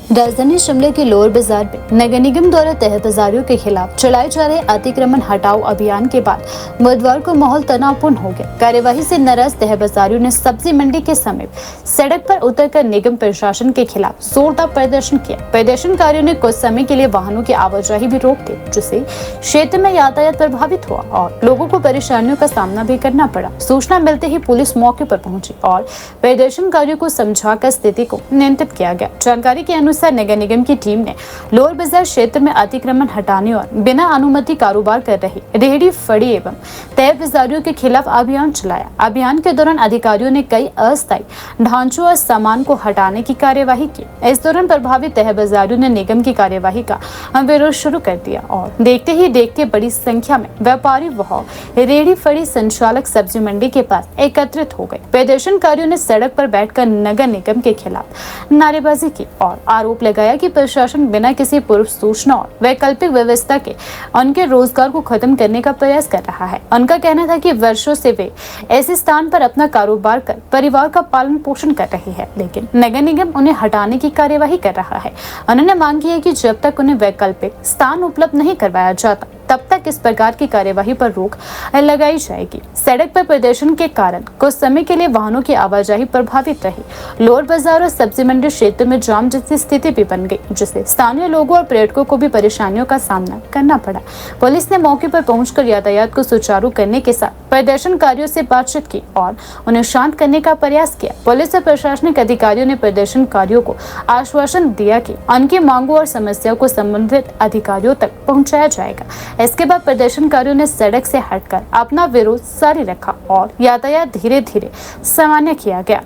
राजधानी शिमला के लोअर बाजार में नगर निगम द्वारा तहतजारियों के खिलाफ चलाए जा रहे अतिक्रमण हटाओ अभियान के बाद बुधवार को माहौल तनावपूर्ण हो गया। कार्यवाही से नाराज तहबाजारियों ने सब्जी मंडी के समीप सड़क पर उतरकर निगम प्रशासन के खिलाफ जोरदार प्रदर्शन किया। प्रदर्शनकारियों ने कुछ समय के लिए वाहनों की आवाजाही भी रोक दी, जिससे क्षेत्र में यातायात प्रभावित हुआ और लोगों को परेशानियों का सामना भी करना पड़ा। सूचना मिलते ही पुलिस मौके पर पहुंची और प्रदर्शनकारियों को समझाकर स्थिति को नियंत्रित किया गया। जानकारी के अनुसार नगर निगम की टीम ने लोअर बाजार क्षेत्र में अतिक्रमण हटाने और बिना अनुमति कारोबार कर रही रेहड़ी फड़ी एवं तय बाजारियों के खिलाफ अभियान चलाया। अभियान के दौरान अधिकारियों ने कई अस्थायी ढांचों और सामान को हटाने की कार्यवाही की। इस दौरान प्रभावित तय बाजारियों ने निगम की कार्यवाही का विरोध शुरू कर दिया और देखते ही देखते बड़ी संख्या में व्यापारी व रेहड़ी फड़ी संचालक सब्जी मंडी के पास एकत्रित हो गए। प्रदर्शनकारियों ने सड़क पर बैठकर नगर निगम के खिलाफ नारेबाजी की और आरोप लगाया कि प्रशासन बिना किसी पूर्व सूचना और वैकल्पिक व्यवस्था के उनके रोजगार को खत्म करने का प्रयास कर रहा है। उनका कहना था कि वर्षों से वे ऐसे स्थान पर अपना कारोबार कर परिवार का पालन पोषण कर रही है, लेकिन नगर निगम उन्हें हटाने की कार्यवाही कर रहा है। उन्होंने मांग की है कि जब तक उन्हें वैकल्पिक स्थान उपलब्ध नहीं करवाया जाता तब तक इस प्रकार की कार्यवाही पर रोक लगाई जाएगी। सड़क पर प्रदर्शन के कारण कुछ समय के लिए वाहनों की आवाजाही प्रभावित रही। लोअर बाजार और सब्जी मंडी क्षेत्र में जाम जैसी स्थिति भी बन गई, जिससे स्थानीय लोगों और पर्यटकों को भी परेशानियों का सामना करना पड़ा। पुलिस ने मौके पर पहुंचकर यातायात को सुचारू करने के साथ प्रदर्शनकारियों से बातचीत की और उन्हें शांत करने का प्रयास किया। पुलिस और प्रशासनिक अधिकारियों ने प्रदर्शनकारियों को आश्वासन दिया कि उनकी मांगों और समस्याओं को संबंधित अधिकारियों तक पहुँचाया जाएगा। इसके बाद प्रदर्शनकारियों ने सड़क से हटकर अपना विरोध जारी रखा और यातायात धीरे धीरे सामान्य किया गया।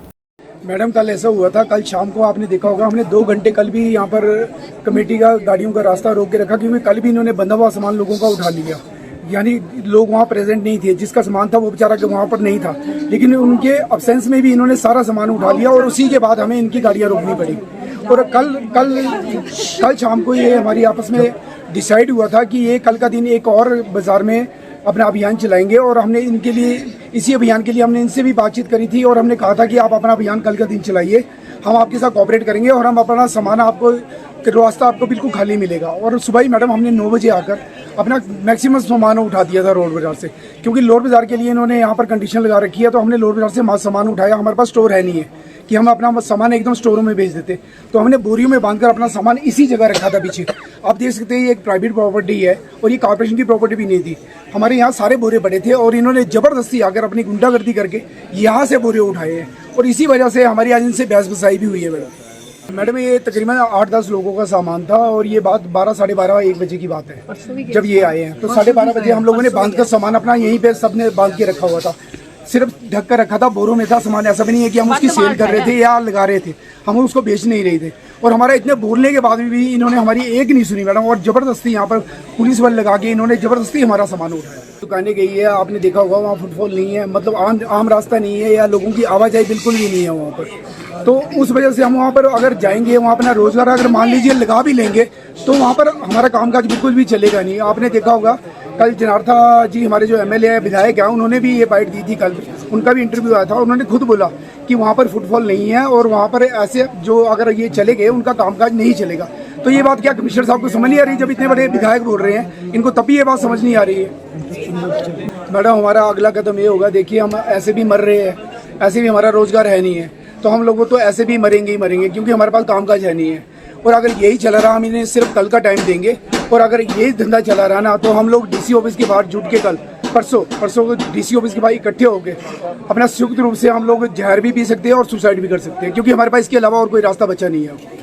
मैडम, कल ऐसा हुआ था, कल शाम को आपने देखा होगा, हमने 2 घंटे कल भी यहाँ पर कमेटी का गाड़ियों का रास्ता रोक के रखा, क्योंकि कल भी इन्होंने बंधा हुआ सामान लोगों का उठा लिया। यानी लोग वहाँ प्रेजेंट नहीं थे, जिसका सामान था वो बेचारा वहाँ पर नहीं था, लेकिन उनके अब्सेंस में भी इन्होंने सारा सामान उठा लिया और उसी के बाद हमें इनकी गाड़ियाँ रोकनी पड़ी। और कल शाम को ये हमारी आपस में डिसाइड हुआ था कि ये कल का दिन एक और बाजार में अपना अभियान चलाएंगे और हमने इनके लिए इसी अभियान के लिए हमने इनसे भी बातचीत करी थी और हमने कहा था कि आप अपना अभियान कल का दिन चलाइए, हम आपके साथ कोऑपरेट करेंगे और हम अपना सामान आपको रास्ता आपको बिल्कुल खाली मिलेगा। और सुबह ही मैडम हमने 9 बजे आकर अपना मैक्सिमम सामान उठा दिया था रोड बाजार से, क्योंकि लोअर बाजार के लिए इन्होंने यहाँ पर कंडीशन लगा रखी है। तो हमने लोअर बाजार से सामान उठाया, हमारे पास स्टोर है नहीं है कि हम अपना सामान एकदम स्टोरों में भेज देते, तो हमने बोरियों में बांधकर अपना सामान इसी जगह रखा था पीछे। आप देख सकते हैं ये एक प्राइवेट प्रॉपर्टी है और ये कॉर्पोरेशन की प्रॉपर्टी भी नहीं थी। हमारे यहाँ सारे बोरे बड़े थे और इन्होंने जबरदस्ती आकर अपनी गुंडागर्दी करके यहाँ से बोरे उठाए हैं और इसी वजह से हमारी आज इनसे बहस बसाई भी हुई है। मैडम, ये तकरीबन 8-10 लोगों का सामान था और ये बात 12, साढ़े 12, 1 बजे की बात है जब ये आए हैं। तो 12:30 बजे हम लोगों ने बांध कर सामान अपना यहीं पे सबने बांध के रखा हुआ था, सिर्फ ढक कर रखा था, बोरों में था सामान। ऐसा भी नहीं है कि हम उसकी सेल कर रहे थे या लगा रहे थे, हम उसको बेच नहीं रहे थे। और हमारा इतने बोलने के बाद भी इन्होंने हमारी एक नहीं सुनी मैडम, और जबरदस्ती यहाँ पर पुलिस बल लगा के इन्होंने जबरदस्ती हमारा सामान उठाया। दुकानें गई है, आपने देखा होगा, वहाँ फुटफॉल नहीं है, मतलब आम रास्ता नहीं है या लोगों की आवाजाही बिल्कुल भी नहीं है वहाँ पर। तो उस वजह से हम वहाँ पर अगर जाएंगे, वहाँ अपना रोजगार अगर मान लीजिए लगा भी लेंगे तो वहाँ पर हमारा कामकाज बिल्कुल भी चलेगा नहीं। आपने देखा होगा कल जनार्था जी हमारे जो MLA है, विधायक है, उन्होंने भी ये बाइट दी थी, कल उनका भी इंटरव्यू आया था। उन्होंने खुद बोला कि वहाँ पर फुटफॉल नहीं है और वहाँ पर ऐसे जो अगर ये चले गए उनका कामकाज नहीं चलेगा। तो ये बात क्या कमिश्नर साहब को समझ नहीं आ रही? जब इतने बड़े विधायक बोल रहे हैं, इनको तभी ये बात समझ नहीं आ रही है। मैडम, हमारा अगला कदम ये होगा, देखिए हम ऐसे भी मर रहे हैं, ऐसे भी हमारा रोजगार है नहीं है, तो हम लोगों तो ऐसे भी मरेंगे ही मरेंगे, क्योंकि हमारे पास कामकाज है नहीं है। और अगर यही चला रहा, हम इन्हें सिर्फ कल का टाइम देंगे, और अगर यही धंधा चला रहा ना, तो हम लोग DC ऑफिस के बाहर जुट के कल परसों को DC ऑफिस के बाहर इकट्ठे होकर अपना संयुक्त रूप से हम लोग जहर भी पी सकते हैं और सुसाइड भी कर सकते हैं, क्योंकि हमारे पास इसके अलावा और कोई रास्ता बचा नहीं है।